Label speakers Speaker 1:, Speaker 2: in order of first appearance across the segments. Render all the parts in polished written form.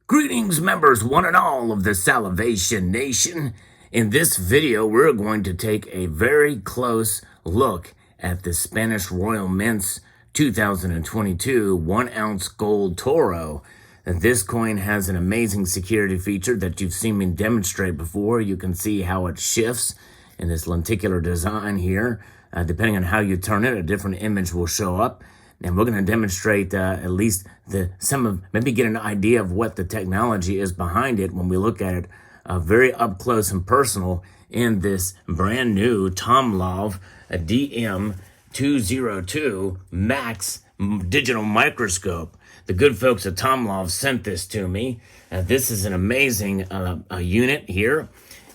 Speaker 1: Greetings, members one and all of the Salivation Nation. In this video, we're going to take a very close look at the Spanish Royal Mint's 2022 1-ounce gold Toro. And this coin has an amazing security feature that you've seen me demonstrate before. You can see how it shifts in this lenticular design here. Depending on how you turn it, a different image will show up. And we're going to demonstrate at least maybe get an idea of what the technology is behind it when we look at it very up close and personal in this brand new TOMLOV DM202 MAX digital microscope. The good folks at TOMLOV sent this to me. This is an amazing unit here,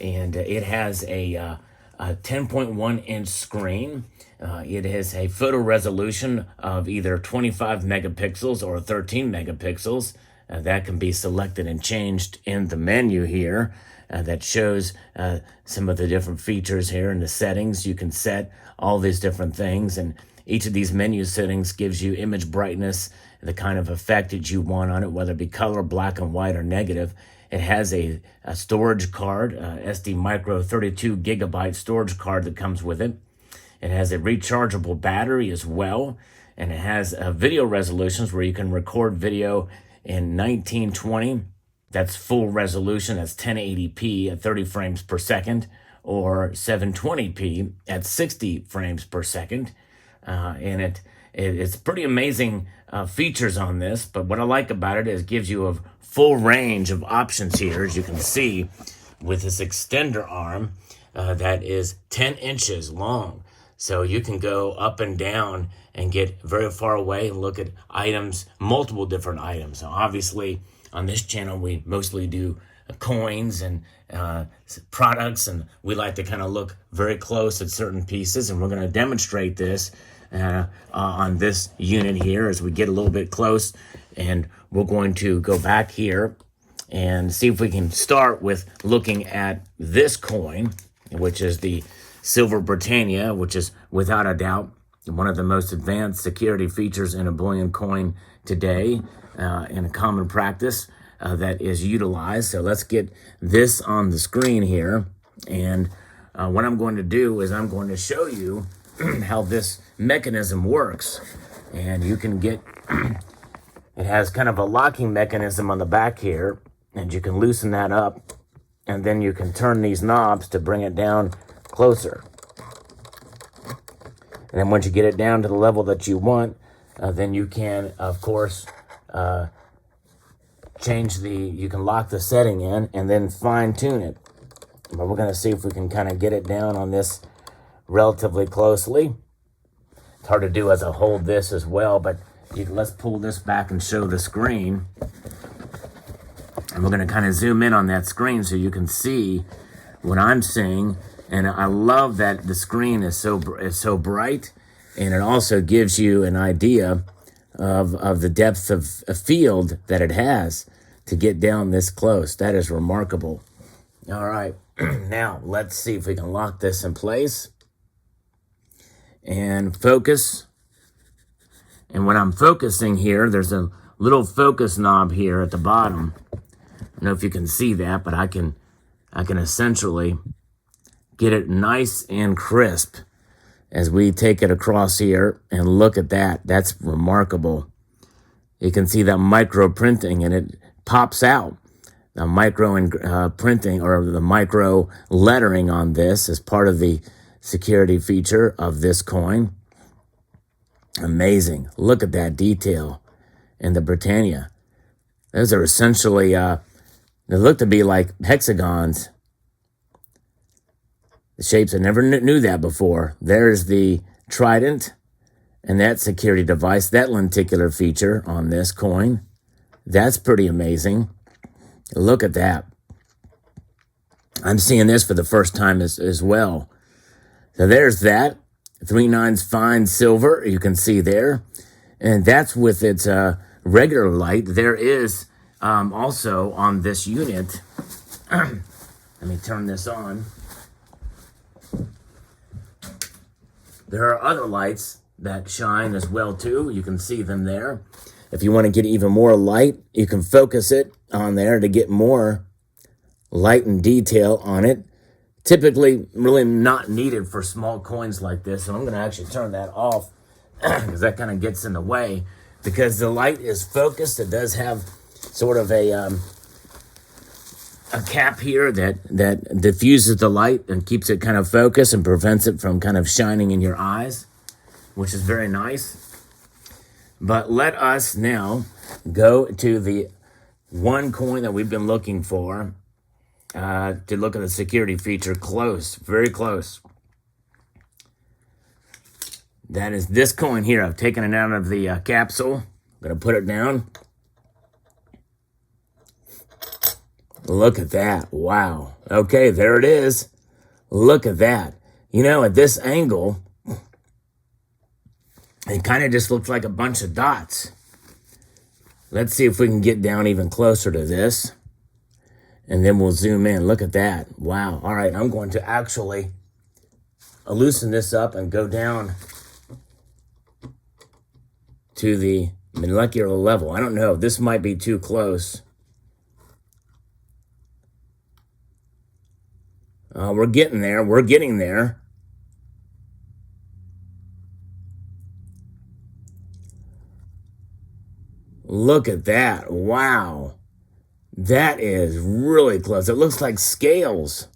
Speaker 1: and it has a 10.1 inch screen. It has a photo resolution of either 25 megapixels or 13 megapixels. That can be selected and changed in the menu here. That shows some of the different features here in the settings. You can set all these different things, and each of these menu settings gives you image brightness, the kind of effect that you want on it, whether it be color, black and white, or negative. It has a storage card, SD micro 32 gigabyte storage card that comes with it. It has a rechargeable battery as well, and it has video resolutions where you can record video in 1920. That's full resolution. That's 1080p at 30 frames per second, or 720p at 60 frames per second. And it's pretty amazing features on this, but what I like about it is it gives you a full range of options here, as you can see, with this extender arm that is 10 inches long. So you can go up and down and get very far away and look at items, multiple different items. So obviously, on this channel, we mostly do coins and products, and we like to kind of look very close at certain pieces, and we're going to demonstrate this on this unit here as we get a little bit close, and we're going to go back here and see if we can start with looking at this coin, which is the Silver Britannia, which is without a doubt one of the most advanced security features in a bullion coin today, in a common practice that is utilized. So let's get this on the screen here, and what I'm going to do is I'm going to show you how this mechanism works. And you can get it has kind of a locking mechanism on the back here, and you can loosen that up, and then you can turn these knobs to bring it down closer. And then once you get it down to the level that you want, then you can, of course, you can lock the setting in and then fine tune it. But we're going to see if we can kind of get it down on this relatively closely. It's hard to do as I hold this as well, but let's pull this back and show the screen. And we're going to kind of zoom in on that screen so you can see what I'm seeing. And I love that the screen is so bright, and it also gives you an idea of the depth of field that it has to get down this close. That is remarkable. All right, now let's see if we can lock this in place and focus. And when I'm focusing here, there's a little focus knob here at the bottom. I don't know if you can see that, but I can essentially get it nice and crisp as we take it across here, and look at that. That's remarkable. You can see that micro printing, and it pops out. The micro printing, or the micro lettering on this, is part of the security feature of this coin. Amazing. Look at that detail in the Britannia. Those are essentially, they look to be like hexagons. The shapes, I never knew that before. There's the trident and that security device, that lenticular feature on this coin. That's pretty amazing. Look at that. I'm seeing this for the first time as well. So there's that. 3/9 fine silver, you can see there. And that's with its regular light. There is also on this unit Let me turn this on. There are other lights that shine as well too. You can see them there. If you want to get even more light, you can focus it on there to get more light and detail on it. Typically really not needed for small coins like this. So I'm going to actually turn that off because that kind of gets in the way. Because the light is focused, it does have sort of a cap here that diffuses the light and keeps it kind of focused and prevents it from kind of shining in your eyes, which is very nice. But let us now go to the one coin that we've been looking for to look at the security feature close, very close. That is this coin here. I've taken it out of the capsule. I'm going to put it down. Look at that. Wow. Okay, there it is. Look at that. You know, at this angle, it kind of just looks like a bunch of dots. Let's see if we can get down even closer to this. And then we'll zoom in. Look at that. Wow. All right, I'm going to actually loosen this up and go down to the molecular level. I don't know. This might be too close. We're getting there. We're getting there. Look at that. Wow. That is really close. It looks like scales.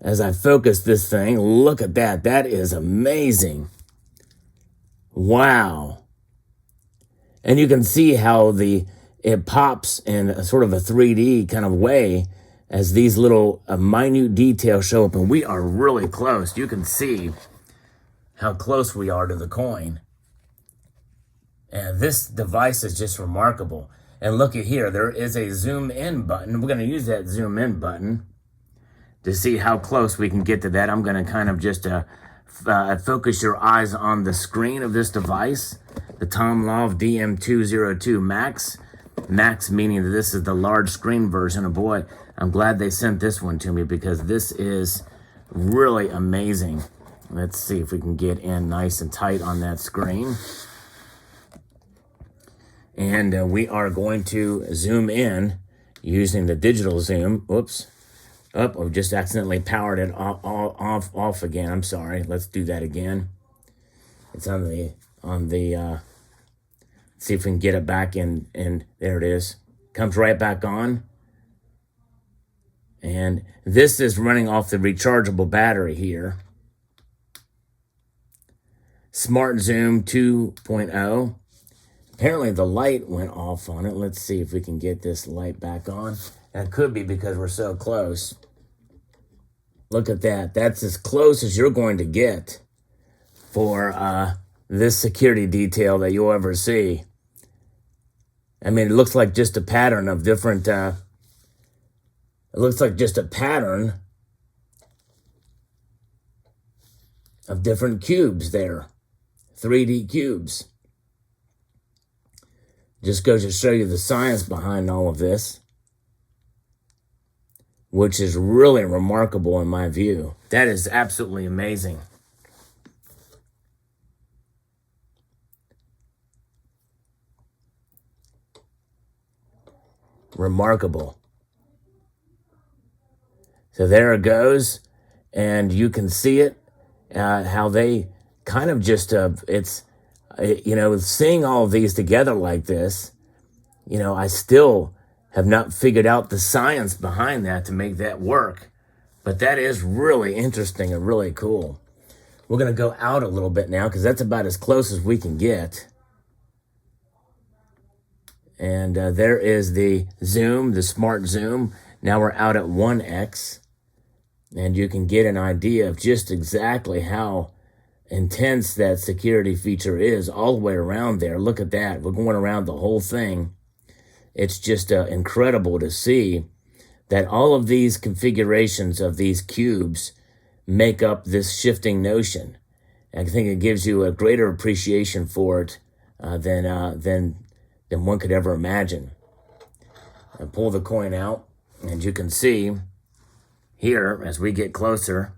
Speaker 1: As I focus this thing, look at that. That is amazing. Wow. And you can see how it pops in a sort of a 3D kind of way as these little minute details show up. And we are really close. You can see how close we are to the coin. And this device is just remarkable. And look at here, there is a zoom in button. We're going to use that zoom in button to see how close we can get to that. I'm going to kind of just focus your eyes on the screen of this device, the TOMLOV DM202 MAX. MAX meaning that this is the large screen version. And boy, I'm glad they sent this one to me because this is really amazing. Let's see if we can get in nice and tight on that screen. And we are going to zoom in using the digital zoom. Oops. Oh, I've just accidentally powered it off again. I'm sorry. Let's do that again. It's on the see if we can get it back in, and there it is. Comes right back on. And this is running off the rechargeable battery here. Smart Zoom 2.0. Apparently the light went off on it. Let's see if we can get this light back on. That could be because we're so close. Look at that. That's as close as you're going to get for this security detail that you'll ever see. I mean, it looks like just a pattern of different... it looks like just a pattern of different cubes there. 3D cubes. Just goes to show you the science behind all of this, which is really remarkable in my view. That is absolutely amazing. Remarkable. So there it goes, and you can see it, how they kind of just, you know, seeing all of these together like this, you know, I still have not figured out the science behind that to make that work. But that is really interesting and really cool. We're going to go out a little bit now because that's about as close as we can get. And there is the zoom, the smart zoom. Now we're out at 1x. And you can get an idea of just exactly how intense that security feature is all the way around there. Look at that. We're going around the whole thing. It's just incredible to see that all of these configurations of these cubes make up this shifting notion. I think it gives you a greater appreciation for it than one could ever imagine. I pull the coin out, and you can see here, as we get closer,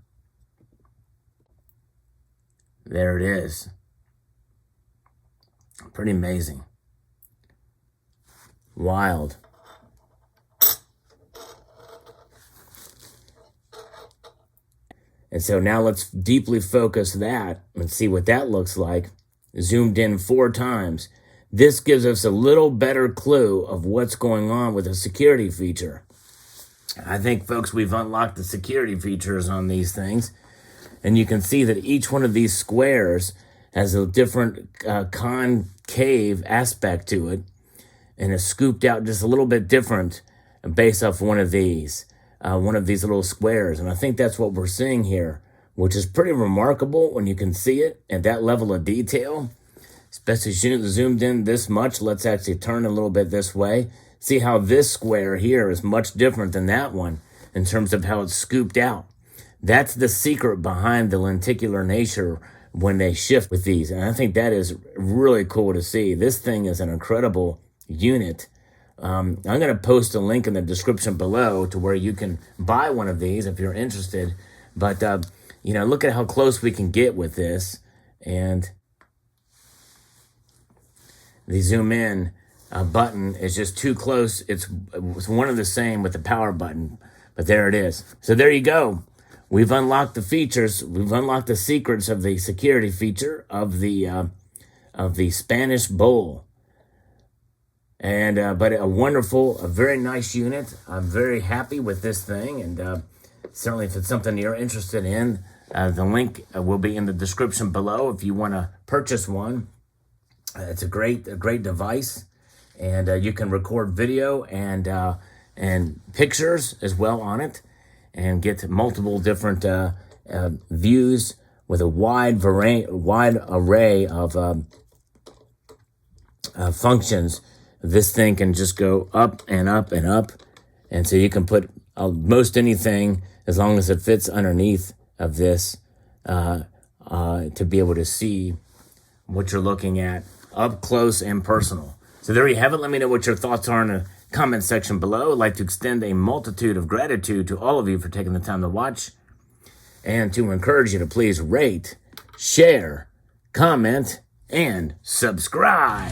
Speaker 1: there it is. Pretty amazing. Wild. And so now let's deeply focus that and see what that looks like. Zoomed in 4 times. This gives us a little better clue of what's going on with the security feature. I think, folks, we've unlocked the security features on these things. And you can see that each one of these squares has a different concave aspect to it. And it's scooped out just a little bit different based off one of these little squares. And I think that's what we're seeing here, which is pretty remarkable when you can see it at that level of detail. Especially zoomed in this much. Let's actually turn a little bit this way. See how this square here is much different than that one in terms of how it's scooped out. That's the secret behind the lenticular nature when they shift with these. And I think that is really cool to see. This thing is an incredible unit. I'm going to post a link in the description below to where you can buy one of these if you're interested. But, look at how close we can get with this. And the zoom in button is just too close. It's one of the same with the power button, but there it is. So there you go. We've unlocked the features. We've unlocked the secrets of the security feature of the Spanish bowl. And but a very nice unit. I'm very happy with this thing, and certainly if it's something you're interested in, the link will be in the description below if you want to purchase one. It's a great device, and you can record video and pictures as well on it, and get multiple different views with a wide array of functions. This thing can just go up and up and up, and so you can put most anything as long as it fits underneath of this to be able to see what you're looking at up close and personal. So there you have it. Let me know what your thoughts are in the comment section below. I'd like to extend a multitude of gratitude to all of you for taking the time to watch, and to encourage you to please rate, share, comment, and subscribe.